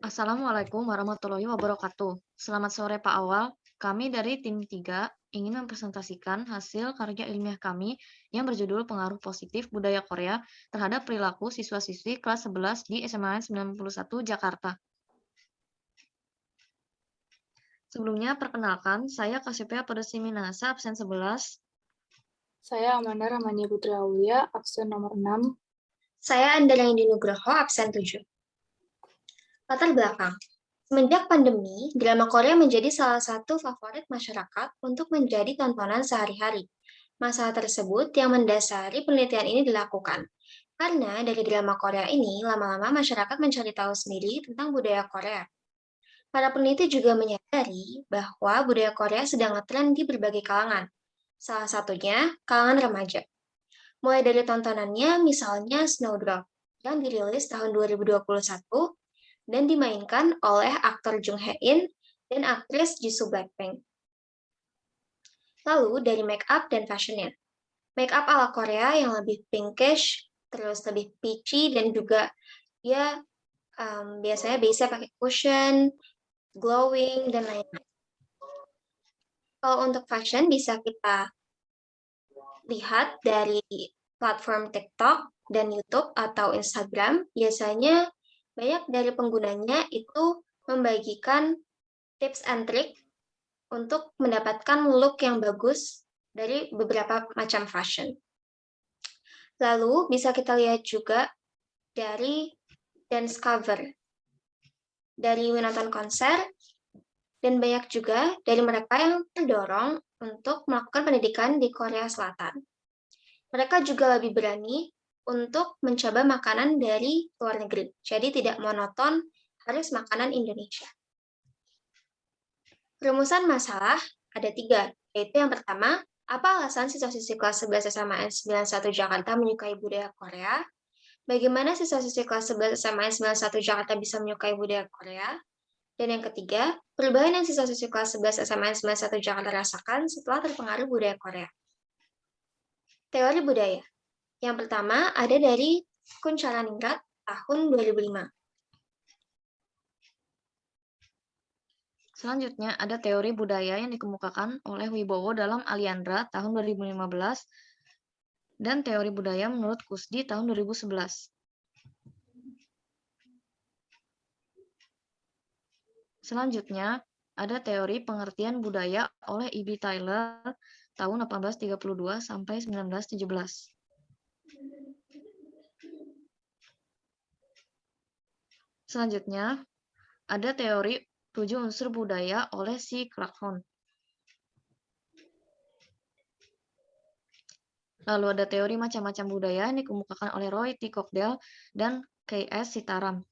Assalamualaikum warahmatullahi wabarakatuh. Selamat sore Pak Awal. Kami dari tim 3 ingin mempresentasikan hasil karya ilmiah kami yang berjudul Pengaruh Positif Budaya Korea terhadap Perilaku Siswa-siswi kelas 11 di SMAN 91 Jakarta. Sebelumnya, perkenalkan, saya Kasipea Pedesi Minasa, absen 11. Saya Amanda Ramania Putri Aulia, absen nomor 6. Saya Andarani Nugroho, absen 7. Latar belakang. Semenjak pandemi, drama Korea menjadi salah satu favorit masyarakat untuk menjadi tontonan sehari-hari. Masalah tersebut yang mendasari penelitian ini dilakukan. Karena dari drama Korea ini, lama-lama masyarakat mencari tahu sendiri tentang budaya Korea. Para peneliti juga menyadari bahwa budaya Korea sedang ngetren di berbagai kalangan. Salah satunya, kalangan remaja. Mulai dari tontonannya misalnya Snowdrop yang dirilis tahun 2021 dan dimainkan oleh aktor Jung Hae-in dan aktris Jisoo Blackpink. Lalu dari make up dan fashionnya. Make up ala Korea yang lebih pinkish, terus lebih peachy dan juga ya biasanya bisa pakai cushion, glowing dan lain-lain. Kalau untuk fashion bisa kita lihat dari platform TikTok dan YouTube atau Instagram, biasanya banyak dari penggunanya itu membagikan tips and trick untuk mendapatkan look yang bagus dari beberapa macam fashion. Lalu bisa kita lihat juga dari dance cover, dari menonton konser, dan banyak juga dari mereka yang terdorong untuk melakukan pendidikan di Korea Selatan. Mereka juga lebih berani untuk mencoba makanan dari luar negeri, jadi tidak monoton harus makanan Indonesia. Rumusan masalah ada 3, yaitu yang pertama, apa alasan siswa-siswi kelas 11 SMAN 91 Jakarta menyukai budaya Korea? Bagaimana siswa-siswi kelas 11 SMAN 91 Jakarta bisa menyukai budaya Korea? Dan yang ketiga, perubahan yang siswa-siswi kelas 11 SMAN 91 Jakarta rasakan setelah terpengaruh budaya Korea. Teori budaya. Yang pertama ada dari Kuncharaningrat tahun 2005. Selanjutnya, ada teori budaya yang dikemukakan oleh Wibowo dalam Aliandra tahun 2015 dan teori budaya menurut Kusdi tahun 2011. Selanjutnya, ada teori pengertian budaya oleh E.B. Tyler tahun 1832 sampai 1917. Selanjutnya, ada teori 7 unsur budaya oleh C. Clarkson. Lalu ada teori macam-macam budaya yang dikemukakan oleh Roy T. Cogdell dan K.S. Sitaram.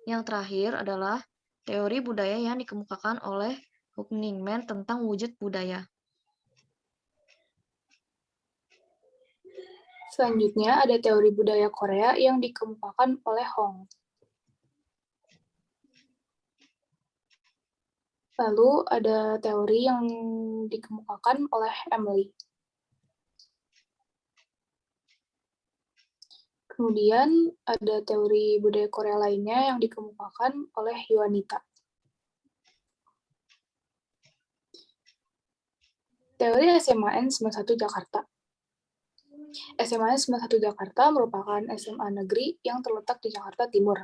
Yang terakhir adalah teori budaya yang dikemukakan oleh Hugh Ningman tentang wujud budaya. Selanjutnya ada teori budaya Korea yang dikemukakan oleh Hong. Lalu ada teori yang dikemukakan oleh Emily. Kemudian ada teori budaya Korea lainnya yang dikemukakan oleh Yuanita. Teori SMAN 91 Jakarta. SMAN 91 Jakarta merupakan SMA negeri yang terletak di Jakarta Timur.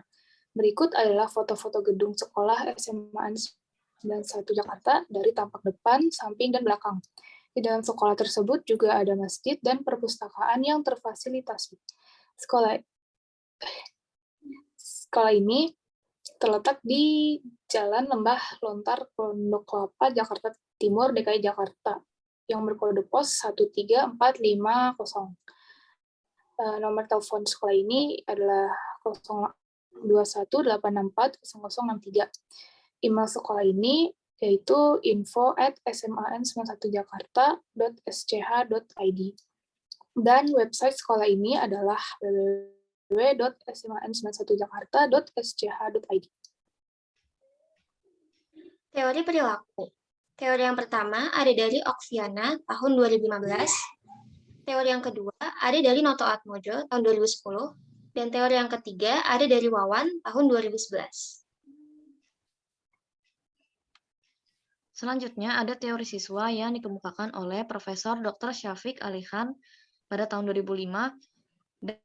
Berikut adalah foto-foto gedung sekolah SMAN 91 Jakarta dari tampak depan, samping, dan belakang. Di dalam sekolah tersebut juga ada masjid dan perpustakaan yang terfasilitasi. Sekolah ini terletak di Jalan Lembah Lontar, Pondok Kelapa, Jakarta Timur, DKI Jakarta, yang berkode pos 13450. Nomor telepon sekolah ini adalah 0218640063. Email sekolah ini yaitu info@sman91jakarta.sch.id. Dan website sekolah ini adalah www.sman91jakarta.sch.id. Teori perilaku. Teori yang pertama ada dari Oksiana tahun 2015. Teori yang kedua kedua ada dari Noto Atmojo tahun 2010, dan teori yang ketiga ada dari Wawan tahun 2011. Selanjutnya ada teori siswa yang dikemukakan oleh Profesor Dr. Syafiq Ali Khan pada tahun 2005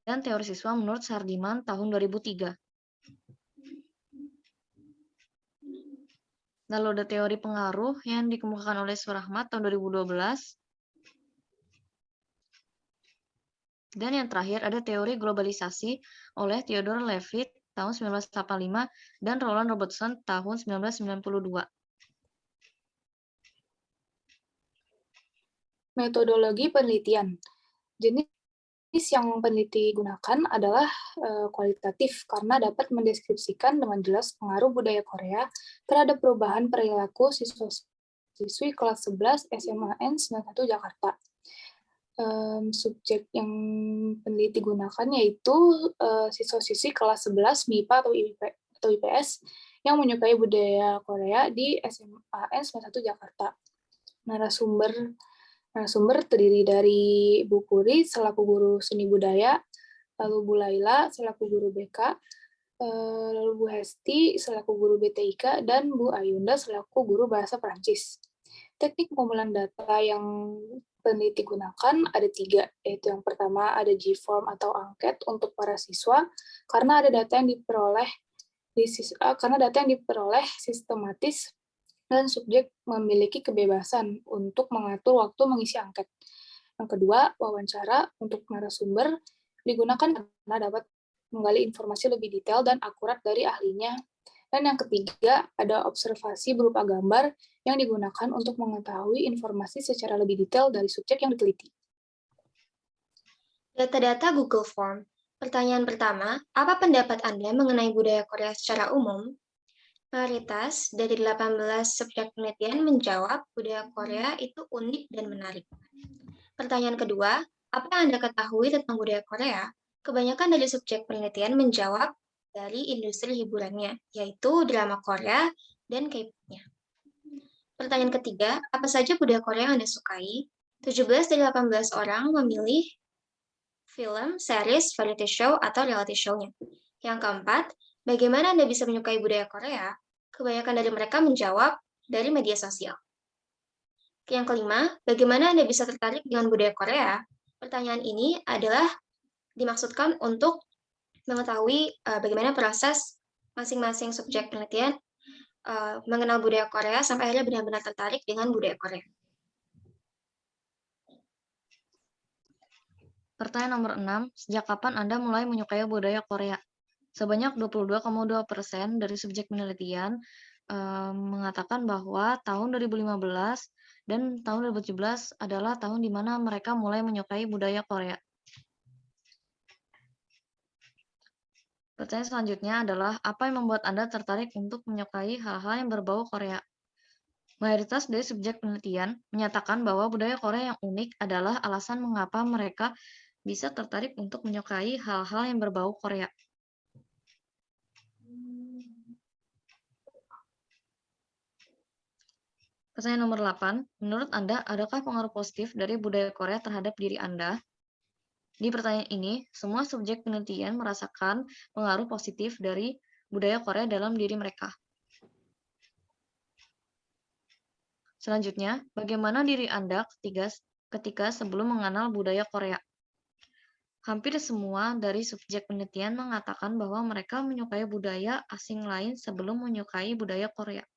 dan teori siswa menurut Sardiman tahun 2003. Lalu ada teori pengaruh yang dikemukakan oleh Surahmat tahun 2012. Dan yang terakhir ada teori globalisasi oleh Theodore Levitt tahun 1985 dan Roland Robertson tahun 1992. Metodologi penelitian. Jenis yang peneliti gunakan adalah kualitatif karena dapat mendeskripsikan dengan jelas pengaruh budaya Korea terhadap perubahan perilaku siswa-siswi kelas 11 SMAN 91 Jakarta. Subjek yang peneliti gunakan yaitu siswa-siswi kelas 11 MIPA atau IPS yang menyukai budaya Korea di SMAN 91 Jakarta. Narasumber terdiri dari Bu Puri selaku guru seni budaya, lalu Bu Laila selaku guru BK, lalu Bu Hesti selaku guru BTIK, dan Bu Ayunda selaku guru bahasa Perancis. Teknik pengumpulan data yang peneliti gunakan ada 3, yaitu yang pertama ada G-form atau angket untuk para siswa, karena data yang diperoleh sistematis dan subjek memiliki kebebasan untuk mengatur waktu mengisi angket. Yang kedua, wawancara untuk narasumber digunakan karena dapat menggali informasi lebih detail dan akurat dari ahlinya. Dan yang ketiga, ada observasi berupa gambar yang digunakan untuk mengetahui informasi secara lebih detail dari subjek yang diteliti. Data-data Google Form. Pertanyaan pertama, apa pendapat Anda mengenai budaya Korea secara umum? Mayoritas dari 18 subjek penelitian menjawab budaya Korea itu unik dan menarik. Pertanyaan kedua, apa yang Anda ketahui tentang budaya Korea? Kebanyakan dari subjek penelitian menjawab dari industri hiburannya, yaitu drama Korea dan K-pop-nya. Pertanyaan ketiga, apa saja budaya Korea yang Anda sukai? 17 dari 18 orang memilih film, series, variety show, atau reality show-nya. Yang keempat, bagaimana Anda bisa menyukai budaya Korea? Kebanyakan dari mereka menjawab dari media sosial. Yang kelima, bagaimana Anda bisa tertarik dengan budaya Korea? Pertanyaan ini adalah dimaksudkan untuk mengetahui bagaimana proses masing-masing subjek penelitian mengenal budaya Korea sampai akhirnya benar-benar tertarik dengan budaya Korea. Pertanyaan nomor 6, sejak kapan Anda mulai menyukai budaya Korea? Sebanyak 22,2% dari subjek penelitian mengatakan bahwa tahun 2015 dan tahun 2017 adalah tahun di mana mereka mulai menyukai budaya Korea. Pertanyaan selanjutnya adalah, apa yang membuat Anda tertarik untuk menyukai hal-hal yang berbau Korea? Mayoritas dari subjek penelitian menyatakan bahwa budaya Korea yang unik adalah alasan mengapa mereka bisa tertarik untuk menyukai hal-hal yang berbau Korea. Pertanyaan nomor 8, menurut Anda, adakah pengaruh positif dari budaya Korea terhadap diri Anda? Di pertanyaan ini, semua subjek penelitian merasakan pengaruh positif dari budaya Korea dalam diri mereka. Selanjutnya, bagaimana diri Anda ketika sebelum mengenal budaya Korea? Hampir semua dari subjek penelitian mengatakan bahwa mereka menyukai budaya asing lain sebelum menyukai budaya Korea.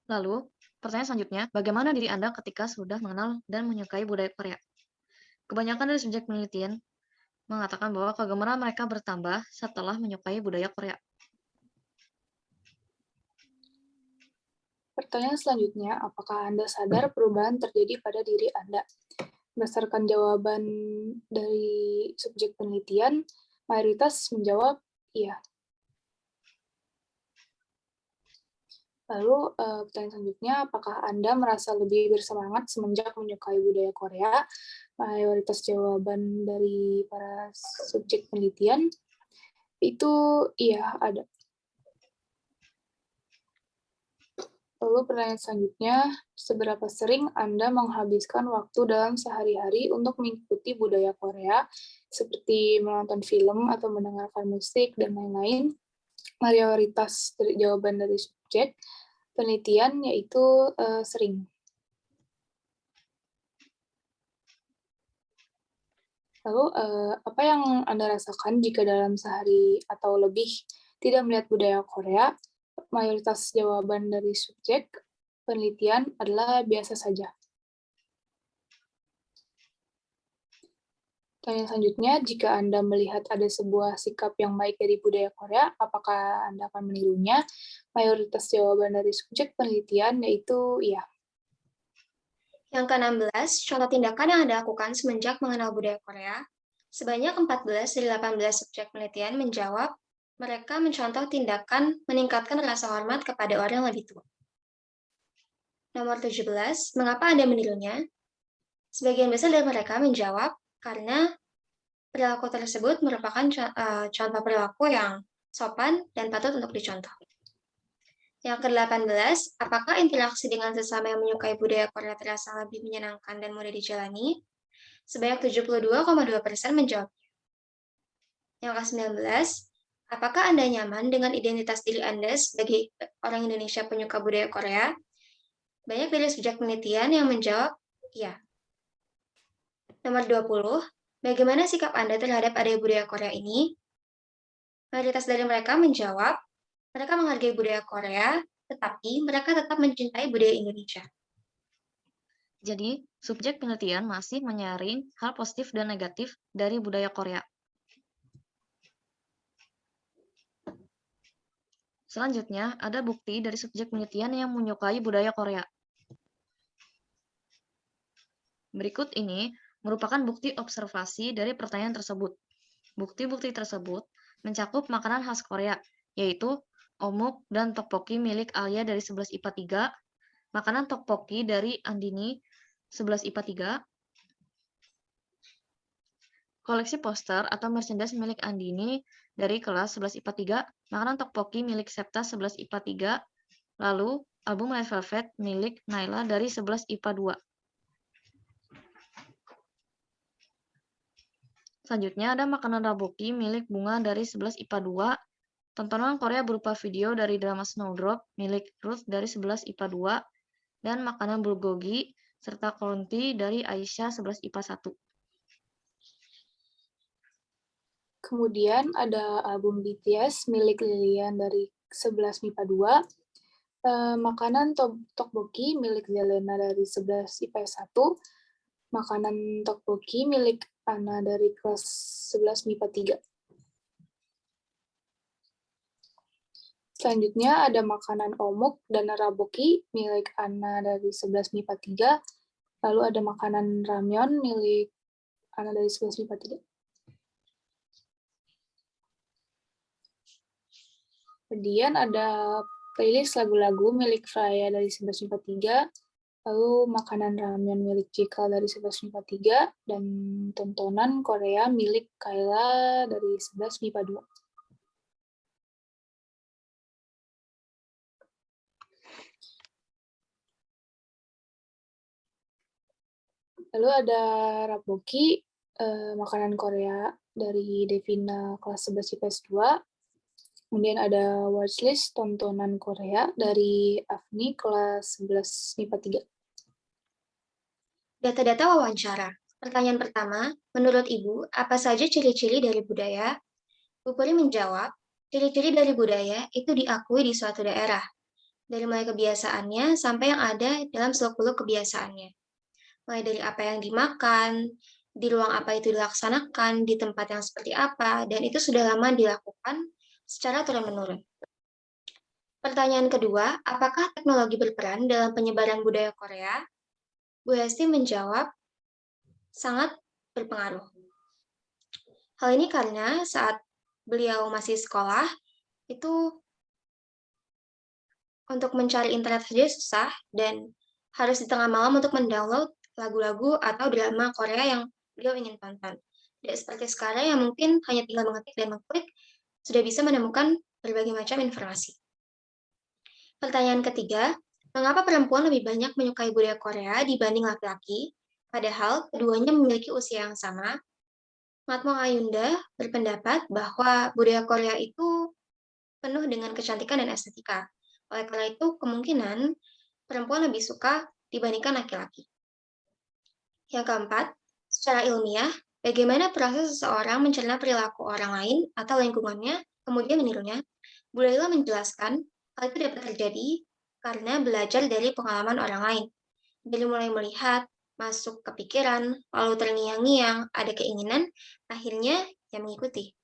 Lalu, pertanyaan selanjutnya, bagaimana diri Anda ketika sudah mengenal dan menyukai budaya Korea? Kebanyakan dari subjek penelitian mengatakan bahwa kegemaran mereka bertambah setelah menyukai budaya Korea. Pertanyaan selanjutnya, apakah Anda sadar perubahan terjadi pada diri Anda? Berdasarkan jawaban dari subjek penelitian, mayoritas menjawab iya. Lalu pertanyaan selanjutnya, apakah Anda merasa lebih bersemangat semenjak menyukai budaya Korea? Mayoritas jawaban dari para subjek penelitian itu iya ada. Lalu pertanyaan selanjutnya, seberapa sering Anda menghabiskan waktu dalam sehari-hari untuk mengikuti budaya Korea, seperti menonton film atau mendengarkan musik, dan lain-lain? Mayoritas dari jawaban dari subjek penelitian yaitu sering. Lalu, apa yang Anda rasakan jika dalam sehari atau lebih tidak melihat budaya Korea? Mayoritas jawaban dari subjek penelitian adalah biasa saja. Pertanyaan selanjutnya, jika Anda melihat ada sebuah sikap yang baik dari budaya Korea, apakah Anda akan menirunya? Mayoritas jawaban dari subjek penelitian yaitu iya. Yang ke-16, contoh tindakan yang Anda lakukan semenjak mengenal budaya Korea. Sebanyak 14 dari 18 subjek penelitian menjawab mereka mencontoh tindakan meningkatkan rasa hormat kepada orang yang lebih tua. Nomor 17, mengapa Anda menirunya? Sebagian besar dari mereka menjawab karena perilaku tersebut merupakan contoh perilaku yang sopan dan patut untuk dicontoh. Yang ke-18, apakah interaksi dengan sesama yang menyukai budaya Korea terasa lebih menyenangkan dan mudah dijalani? Sebanyak 72,2% menjawab. Yang ke-19, apakah Anda nyaman dengan identitas diri Anda sebagai orang Indonesia penyuka budaya Korea? Banyak dari subjek penelitian yang menjawab ya. Nomor 20, bagaimana sikap Anda terhadap adanya budaya Korea ini? Mayoritas dari mereka menjawab, mereka menghargai budaya Korea, tetapi mereka tetap mencintai budaya Indonesia. Jadi, subjek penelitian masih menyaring hal positif dan negatif dari budaya Korea. Selanjutnya, ada bukti dari subjek penelitian yang menyukai budaya Korea. Berikut ini merupakan bukti observasi dari pertanyaan tersebut. Bukti-bukti tersebut mencakup makanan khas Korea, yaitu omuk dan tteokbokki milik Alia dari 11 IPA 3, makanan tteokbokki dari Andini 11 IPA 3, koleksi poster atau merchandise milik Andini dari kelas 11 IPA 3, makanan tteokbokki milik Septa 11 IPA 3, lalu album Red Velvet milik Naila dari 11 IPA 2. Selanjutnya ada makanan raboki milik Bunga dari 11 IPA 2, tontonan Korea berupa video dari drama Snowdrop milik Ruth dari 11 IPA 2, dan makanan bulgogi serta konti dari Aisyah 11 IPA 1. Kemudian ada album BTS milik Lilian dari 11 MIPA 2, makanan tteokbokki milik Zelena dari 11 IPS 1, makanan tteokbokki milik Ana dari kelas 11 MIPA 3. Selanjutnya ada makanan omuk dan raboki milik Ana dari 11 MIPA 3, lalu ada makanan ramyeon milik Ana dari 11 MIPA 3. Kemudian ada playlist lagu-lagu milik Freya dari 11 MIPA 3, lalu makanan ramyeon milik Jikal dari 11 MIPA 3, dan tontonan Korea milik Kayla dari 11 MIPA 2. Lalu ada raboki, makanan Korea dari Devina kelas 11 IPS 2. Kemudian ada watchlist tontonan Korea dari Afni kelas 11 MIPA 3. Data-data wawancara. Pertanyaan pertama, menurut Ibu, apa saja ciri-ciri dari budaya? Bu Puri menjawab, ciri-ciri dari budaya itu diakui di suatu daerah, dari mulai kebiasaannya sampai yang ada dalam seluk-beluk kebiasaannya. Mulai dari apa yang dimakan, di ruang apa itu dilaksanakan, di tempat yang seperti apa, dan itu sudah lama dilakukan secara turun-menurun. Pertanyaan kedua, apakah teknologi berperan dalam penyebaran budaya Korea? Bu Hesti menjawab, sangat berpengaruh. Hal ini karena saat beliau masih sekolah, itu untuk mencari internet saja susah, dan harus di tengah malam untuk mendownload lagu-lagu atau drama Korea yang beliau ingin tonton. Tidak seperti sekarang yang mungkin hanya tinggal mengetik dan mengklik, sudah bisa menemukan berbagai macam informasi. Pertanyaan ketiga, Mengapa perempuan lebih banyak menyukai budaya Korea dibanding laki-laki, padahal keduanya memiliki usia yang sama? Matmong Ayunda berpendapat bahwa budaya Korea itu penuh dengan kecantikan dan estetika. Oleh karena itu, kemungkinan perempuan lebih suka dibandingkan laki-laki. Yang keempat, secara ilmiah, bagaimana proses seseorang mencerna perilaku orang lain atau lingkungannya, kemudian menirunya? Bu Laila menjelaskan, hal itu dapat terjadi karena belajar dari pengalaman orang lain. Dari mulai melihat, masuk ke pikiran, lalu terngiang-ngiang, ada keinginan, akhirnya ya mengikuti.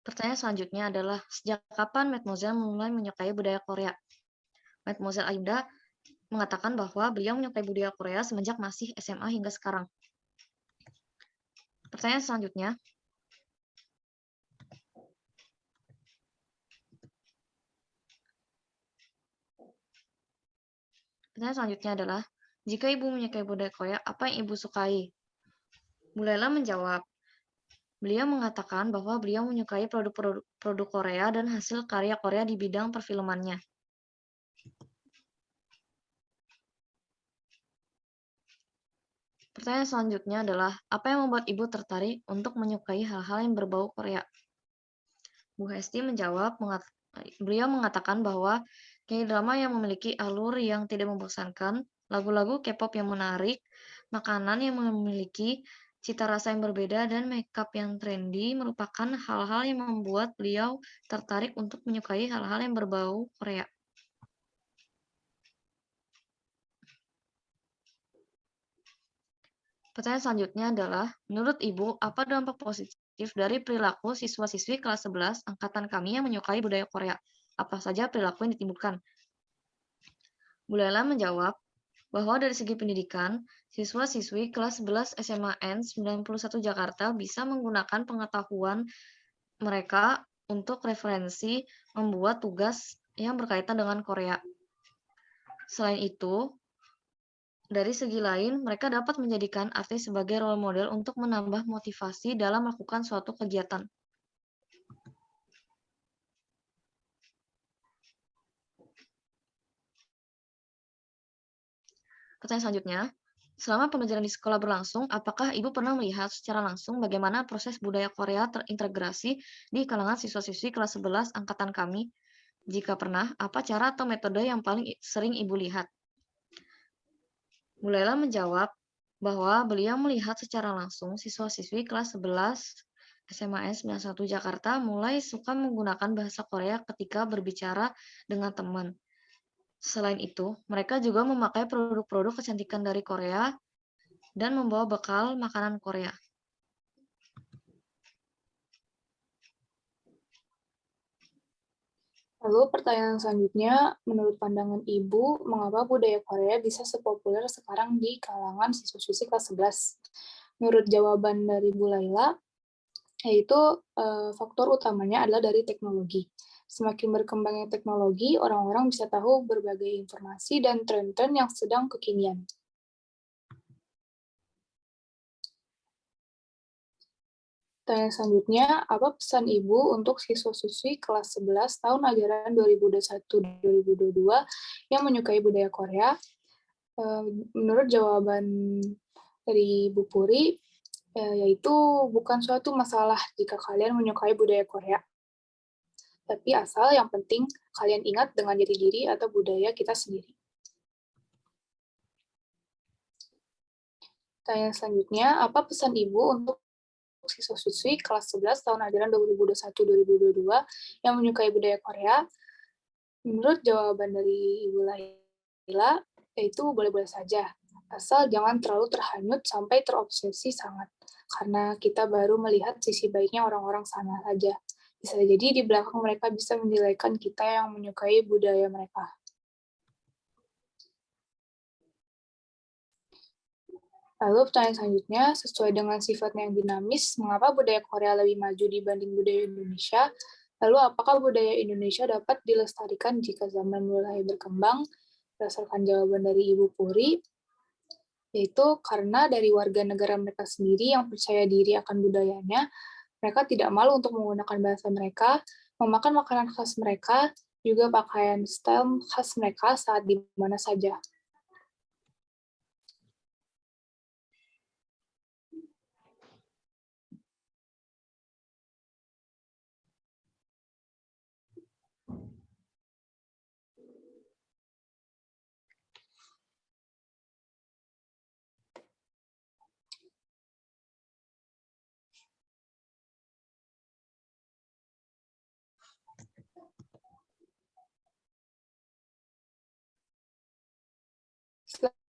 Pertanyaan selanjutnya adalah, sejak kapan Mademoiselle mulai menyukai budaya Korea? Mademoiselle Ayunda mengatakan bahwa beliau menyukai budaya Korea semenjak masih SMA hingga sekarang. Pertanyaan selanjutnya, adalah, jika ibu menyukai budaya Korea, apa yang ibu sukai? Bu Laila menjawab, beliau mengatakan bahwa beliau menyukai produk Korea dan hasil karya Korea di bidang perfilmannya. Pertanyaan selanjutnya adalah, apa yang membuat ibu tertarik untuk menyukai hal-hal yang berbau Korea? Bu Hesti menjawab, beliau mengatakan bahwa K-drama yang memiliki alur yang tidak membosankan, lagu-lagu K-pop yang menarik, makanan yang memiliki cita rasa yang berbeda, dan makeup yang trendy merupakan hal-hal yang membuat beliau tertarik untuk menyukai hal-hal yang berbau Korea. Pertanyaan selanjutnya adalah, menurut Ibu, apa dampak positif dari perilaku siswa-siswi kelas 11 angkatan kami yang menyukai budaya Korea? Apa saja perilaku yang ditimbulkan? Bu Lela menjawab bahwa dari segi pendidikan, siswa-siswi kelas 11 SMA N 91 Jakarta bisa menggunakan pengetahuan mereka untuk referensi membuat tugas yang berkaitan dengan Korea. Selain itu, dari segi lain, mereka dapat menjadikan artis sebagai role model untuk menambah motivasi dalam melakukan suatu kegiatan. Pertanyaan selanjutnya, selama pembelajaran di sekolah berlangsung, apakah Ibu pernah melihat secara langsung bagaimana proses budaya Korea terintegrasi di kalangan siswa-siswi kelas 11 angkatan kami? Jika pernah, apa cara atau metode yang paling sering Ibu lihat? Bu Laila menjawab bahwa beliau melihat secara langsung siswa-siswi kelas 11 SMA N 91 Jakarta mulai suka menggunakan bahasa Korea ketika berbicara dengan teman. Selain itu, mereka juga memakai produk-produk kecantikan dari Korea dan membawa bekal makanan Korea. Lalu pertanyaan selanjutnya, menurut pandangan Ibu, mengapa budaya Korea bisa sepopuler sekarang di kalangan siswa-siswi kelas 11? Menurut jawaban dari Bu Laila, yaitu faktor utamanya adalah dari teknologi. Semakin berkembangnya teknologi, orang-orang bisa tahu berbagai informasi dan tren-tren yang sedang kekinian. Pertanyaan selanjutnya, apa pesan Ibu untuk siswa-siswi kelas 11 tahun ajaran 2021-2022 yang menyukai budaya Korea? Menurut jawaban dari Bu Puri, yaitu bukan suatu masalah jika kalian menyukai budaya Korea. Tapi asal yang penting kalian ingat dengan jati diri atau budaya kita sendiri. Pertanyaan selanjutnya, apa pesan Ibu untuk siswa-siswi kelas 11 tahun ajaran 2021-2022 yang menyukai budaya Korea? Menurut jawaban dari Ibu Laila, yaitu boleh-boleh saja, asal jangan terlalu terhanyut sampai terobsesi sangat, karena kita baru melihat sisi baiknya orang-orang sana saja. Bisa jadi di belakang mereka bisa menjelekan kita yang menyukai budaya mereka. Lalu pertanyaan selanjutnya, sesuai dengan sifatnya yang dinamis, mengapa budaya Korea lebih maju dibanding budaya Indonesia? Lalu apakah budaya Indonesia dapat dilestarikan jika zaman mulai berkembang? Berdasarkan jawaban dari Ibu Puri, yaitu karena dari warga negara mereka sendiri yang percaya diri akan budayanya, mereka tidak malu untuk menggunakan bahasa mereka, memakan makanan khas mereka, juga pakaian style khas mereka saat di mana saja.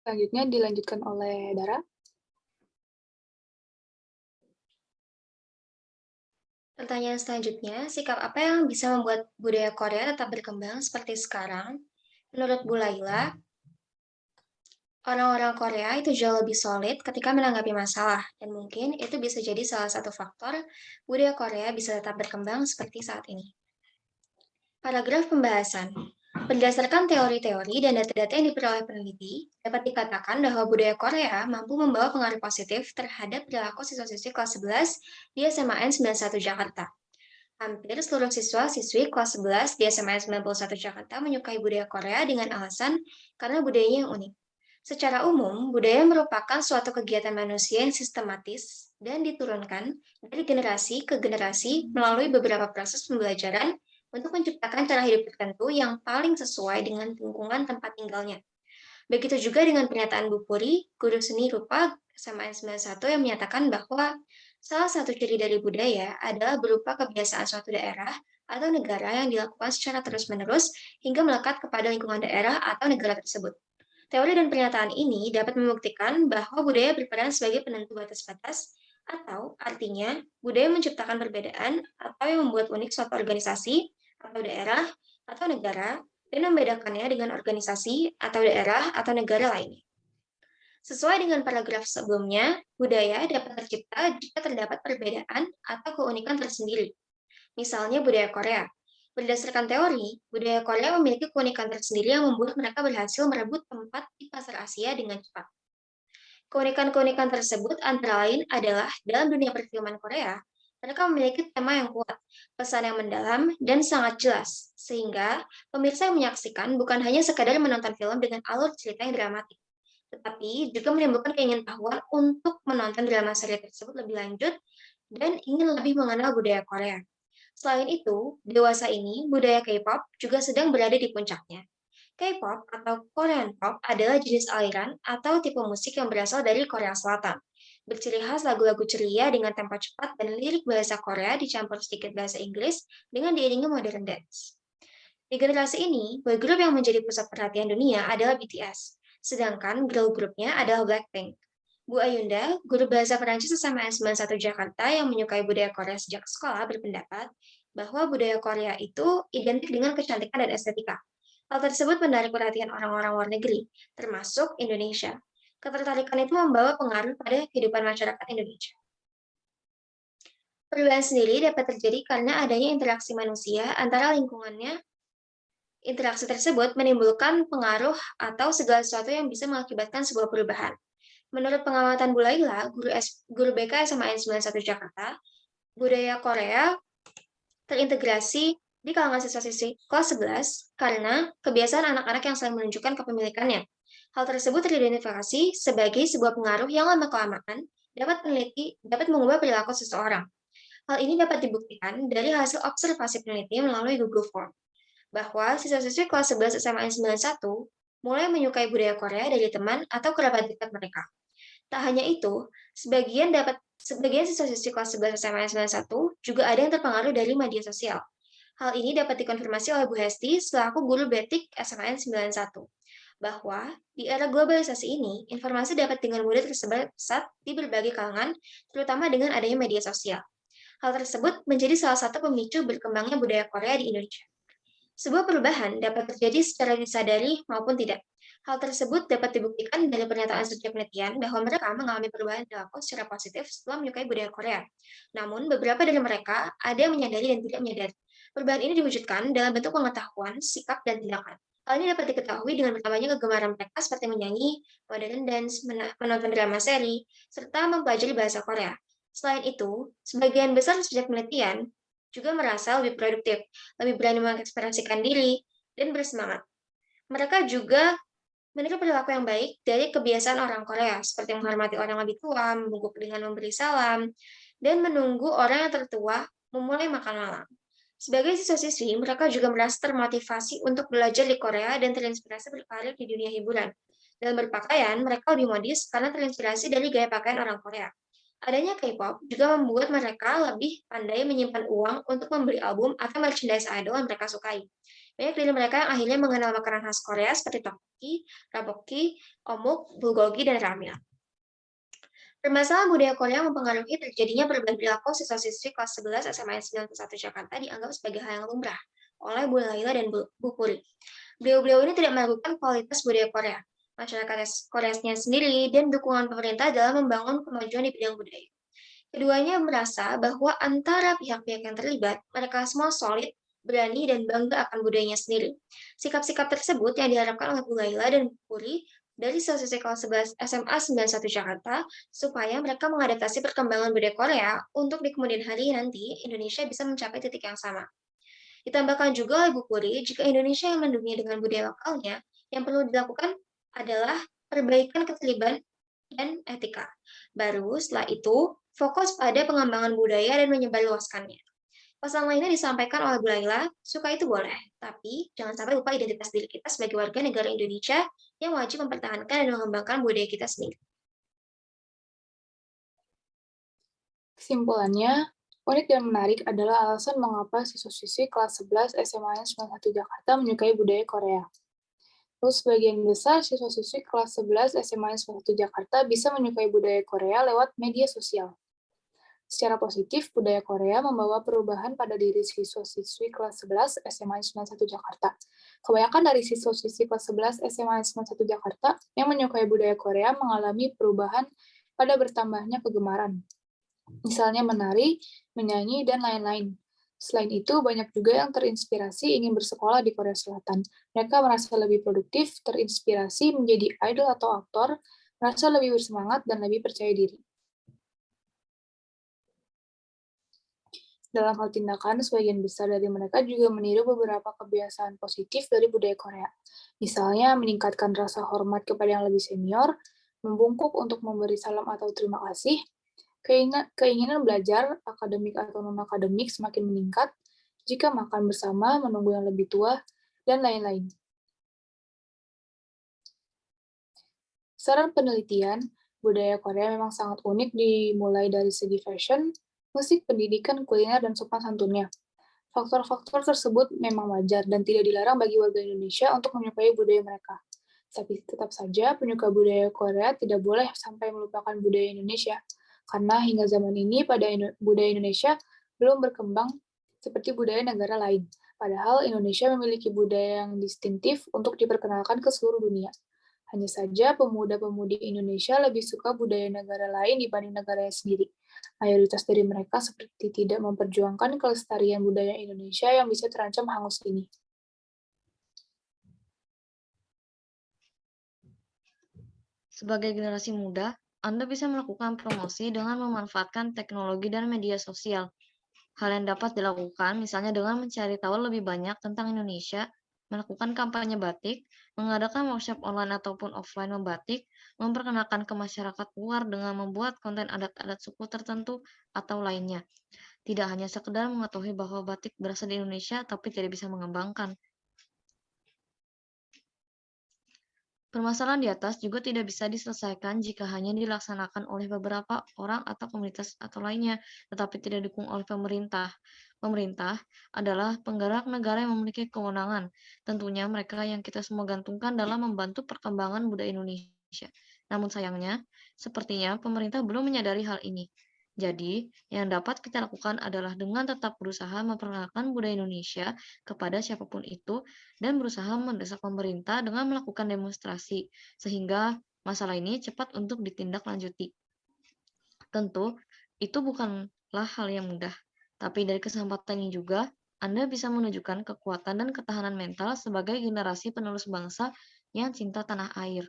Selanjutnya dilanjutkan oleh Dara. Pertanyaan selanjutnya, sikap apa yang bisa membuat budaya Korea tetap berkembang seperti sekarang? Menurut Bu Laila, orang-orang Korea itu jauh lebih solid ketika menanggapi masalah, dan mungkin itu bisa jadi salah satu faktor budaya Korea bisa tetap berkembang seperti saat ini. Paragraf pembahasan. Berdasarkan teori-teori dan data-data yang diperoleh peneliti, dapat dikatakan bahwa budaya Korea mampu membawa pengaruh positif terhadap perilaku siswa-siswi kelas 11 di SMAN 91 Jakarta. Hampir seluruh siswa-siswi kelas 11 di SMAN 91 Jakarta menyukai budaya Korea dengan alasan karena budayanya yang unik. Secara umum, budaya merupakan suatu kegiatan manusia yang sistematis dan diturunkan dari generasi ke generasi melalui beberapa proses pembelajaran untuk menciptakan cara hidup tertentu yang paling sesuai dengan lingkungan tempat tinggalnya. Begitu juga dengan pernyataan Bu Puri, guru seni rupa SMAN 91 yang menyatakan bahwa salah satu ciri dari budaya adalah berupa kebiasaan suatu daerah atau negara yang dilakukan secara terus-menerus hingga melekat kepada lingkungan daerah atau negara tersebut. Teori dan pernyataan ini dapat membuktikan bahwa budaya berperan sebagai penentu batas-batas atau artinya budaya menciptakan perbedaan atau yang membuat unik suatu organisasi atau daerah atau negara dan membedakannya dengan organisasi atau daerah atau negara lainnya. Sesuai dengan paragraf sebelumnya, budaya dapat tercipta jika terdapat perbedaan atau keunikan tersendiri. Misalnya budaya Korea. Berdasarkan teori, budaya Korea memiliki keunikan tersendiri yang membuat mereka berhasil merebut tempat di pasar Asia dengan cepat. Keunikan-keunikan tersebut antara lain adalah dalam dunia perfilman Korea, mereka memiliki tema yang kuat, pesan yang mendalam, dan sangat jelas, sehingga pemirsa yang menyaksikan bukan hanya sekadar menonton film dengan alur cerita yang dramatik, tetapi juga menimbulkan keingintahuan untuk menonton drama seri tersebut lebih lanjut dan ingin lebih mengenal budaya Korea. Selain itu, dewasa ini, budaya K-pop juga sedang berada di puncaknya. K-pop atau Korean pop adalah jenis aliran atau tipe musik yang berasal dari Korea Selatan. Berciri khas lagu-lagu ceria dengan tempo cepat dan lirik bahasa Korea dicampur sedikit bahasa Inggris dengan diiringi modern dance. Di generasi ini, boy group yang menjadi pusat perhatian dunia adalah BTS, sedangkan girl groupnya adalah Blackpink. Bu Ayunda, guru bahasa Perancis SMA S91 Jakarta yang menyukai budaya Korea sejak sekolah berpendapat bahwa budaya Korea itu identik dengan kecantikan dan estetika. Hal tersebut menarik perhatian orang-orang luar negeri, termasuk Indonesia. Ketertarikan itu membawa pengaruh pada kehidupan masyarakat Indonesia. Perubahan sendiri dapat terjadi karena adanya interaksi manusia antara lingkungannya. Interaksi tersebut menimbulkan pengaruh atau segala sesuatu yang bisa mengakibatkan sebuah perubahan. Menurut pengamatan Bu Laila, guru BK SMA N91 Jakarta, budaya Korea terintegrasi di kalangan siswa-siswi kelas 11 karena kebiasaan anak-anak yang saling menunjukkan kepemilikannya. Hal tersebut teridentifikasi sebagai sebuah pengaruh yang lama-kelamaan dapat mengubah perilaku seseorang. Hal ini dapat dibuktikan dari hasil observasi peneliti melalui Google Form, bahwa siswa-siswi kelas 11 SMA N91 mulai menyukai budaya Korea dari teman atau kerabat dekat mereka. Tak hanya itu, sebagian siswa-siswi kelas 11 SMA 91 juga ada yang terpengaruh dari media sosial. Hal ini dapat dikonfirmasi oleh Bu Hesti selaku guru batik SMAN 91, bahwa di era globalisasi ini, informasi dapat dengan mudah tersebar pesat di berbagai kalangan, terutama dengan adanya media sosial. Hal tersebut menjadi salah satu pemicu berkembangnya budaya Korea di Indonesia. Sebuah perubahan dapat terjadi secara disadari maupun tidak. Hal tersebut dapat dibuktikan dari pernyataan sejumlah penelitian bahwa mereka mengalami perubahan perilaku secara positif setelah menyukai budaya Korea. Namun, beberapa dari mereka ada yang menyadari dan tidak menyadari. Perubahan ini diwujudkan dalam bentuk pengetahuan, sikap, dan tindakan. Hal ini dapat diketahui dengan bertambahnya kegemaran mereka seperti menyanyi, modern dance, menonton drama seri, serta mempelajari bahasa Korea. Selain itu, sebagian besar subjek penelitian juga merasa lebih produktif, lebih berani mengekspresikan diri, dan bersemangat. Mereka juga meniru perilaku yang baik dari kebiasaan orang Korea, seperti menghormati orang lebih tua, membungkuk dengan memberi salam, dan menunggu orang yang tertua memulai makan malam. Sebagai siswa-siswi, mereka juga merasa termotivasi untuk belajar di Korea dan terinspirasi berkarir di dunia hiburan. Dalam berpakaian, mereka lebih modis karena terinspirasi dari gaya pakaian orang Korea. Adanya K-pop juga membuat mereka lebih pandai menyimpan uang untuk membeli album atau merchandise idol yang mereka sukai. Banyak dari mereka yang akhirnya mengenal makanan khas Korea seperti tteokbokki, rapoki, omuk, bulgogi, dan ramyeon. Permasalahan budaya Korea mempengaruhi terjadinya perubahan perilaku siswa-siswi kelas 11 SMA 91 Jakarta dianggap sebagai hal yang lumrah oleh Bu Laila dan Bu Puri. Beliau-beliau ini tidak meragukan kualitas budaya Korea, masyarakat Koreanya sendiri, dan dukungan pemerintah dalam membangun kemajuan di bidang budaya. Keduanya merasa bahwa antara pihak-pihak yang terlibat, mereka semua solid, berani, dan bangga akan budayanya sendiri. Sikap-sikap tersebut yang diharapkan oleh Bu Laila dan Bu Puri dari siswa kelas 11 SMA 91 Jakarta, supaya mereka mengadaptasi perkembangan budaya Korea untuk di kemudian hari nanti Indonesia bisa mencapai titik yang sama. Ditambahkan juga oleh Bu Puri, jika Indonesia yang mendunia dengan budaya lokalnya, yang perlu dilakukan adalah perbaikan keterlibatan dan etika. Baru setelah itu, fokus pada pengembangan budaya dan menyebarluaskannya. Pesan lainnya disampaikan oleh Bu Laila, suka itu boleh, tapi jangan sampai lupa identitas diri kita sebagai warga negara Indonesia yang wajib mempertahankan dan mengembangkan budaya kita sendiri. Kesimpulannya, unik dan menarik adalah alasan mengapa siswa-siswi kelas 11 SMA 91 Jakarta menyukai budaya Korea. Terus sebagian besar siswa-siswi kelas 11 SMA 91 Jakarta bisa menyukai budaya Korea lewat media sosial. Secara positif, budaya Korea membawa perubahan pada diri siswa-siswi kelas 11 SMA 91 Jakarta. Kebanyakan dari siswa-siswi kelas 11 SMA 91 Jakarta yang menyukai budaya Korea mengalami perubahan pada bertambahnya kegemaran. Misalnya menari, menyanyi, dan lain-lain. Selain itu, banyak juga yang terinspirasi ingin bersekolah di Korea Selatan. Mereka merasa lebih produktif, terinspirasi menjadi idol atau aktor, merasa lebih bersemangat, dan lebih percaya diri. Dalam hal tindakan, sebagian besar dari mereka juga meniru beberapa kebiasaan positif dari budaya Korea. Misalnya, meningkatkan rasa hormat kepada yang lebih senior, membungkuk untuk memberi salam atau terima kasih, keinginan belajar, akademik atau non-akademik semakin meningkat, jika makan bersama, menunggu yang lebih tua, dan lain-lain. Saran penelitian, budaya Korea memang sangat unik dimulai dari segi fashion, musik, pendidikan, kuliner, dan sopan santunnya. Faktor-faktor tersebut memang wajar dan tidak dilarang bagi warga Indonesia untuk menyukai budaya mereka. Tapi tetap saja penyuka budaya Korea tidak boleh sampai melupakan budaya Indonesia, karena hingga zaman ini budaya Indonesia belum berkembang seperti budaya negara lain. Padahal Indonesia memiliki budaya yang distintif untuk diperkenalkan ke seluruh dunia. Hanya saja pemuda-pemudi Indonesia lebih suka budaya negara lain dibanding negaranya sendiri. Mayoritas dari mereka seperti tidak memperjuangkan kelestarian budaya Indonesia yang bisa terancam hangus ini. Sebagai generasi muda, Anda bisa melakukan promosi dengan memanfaatkan teknologi dan media sosial. Hal yang dapat dilakukan misalnya dengan mencari tahu lebih banyak tentang Indonesia, melakukan kampanye batik, mengadakan workshop online ataupun offline membatik, memperkenalkan ke masyarakat luar dengan membuat konten adat-adat suku tertentu, atau lainnya. Tidak hanya sekedar mengetahui bahwa batik berasal di Indonesia, tapi tidak bisa mengembangkan. Permasalahan di atas juga tidak bisa diselesaikan jika hanya dilaksanakan oleh beberapa orang atau komunitas atau lainnya, tetapi tidak didukung oleh pemerintah. Pemerintah adalah penggerak negara yang memiliki kewenangan. Tentunya mereka yang kita semua gantungkan dalam membantu perkembangan budaya Indonesia. Namun sayangnya, sepertinya pemerintah belum menyadari hal ini. Jadi, yang dapat kita lakukan adalah dengan tetap berusaha memperkenalkan budaya Indonesia kepada siapapun itu dan berusaha mendesak pemerintah dengan melakukan demonstrasi, sehingga masalah ini cepat untuk ditindaklanjuti. Tentu, itu bukanlah hal yang mudah, tapi dari kesempatan ini juga, Anda bisa menunjukkan kekuatan dan ketahanan mental sebagai generasi penerus bangsa yang cinta tanah air.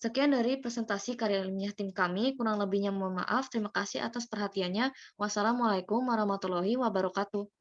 Sekian dari presentasi karya ilmiah tim kami. Kurang lebihnya mohon maaf. Terima kasih atas perhatiannya. Wassalamualaikum warahmatullahi wabarakatuh.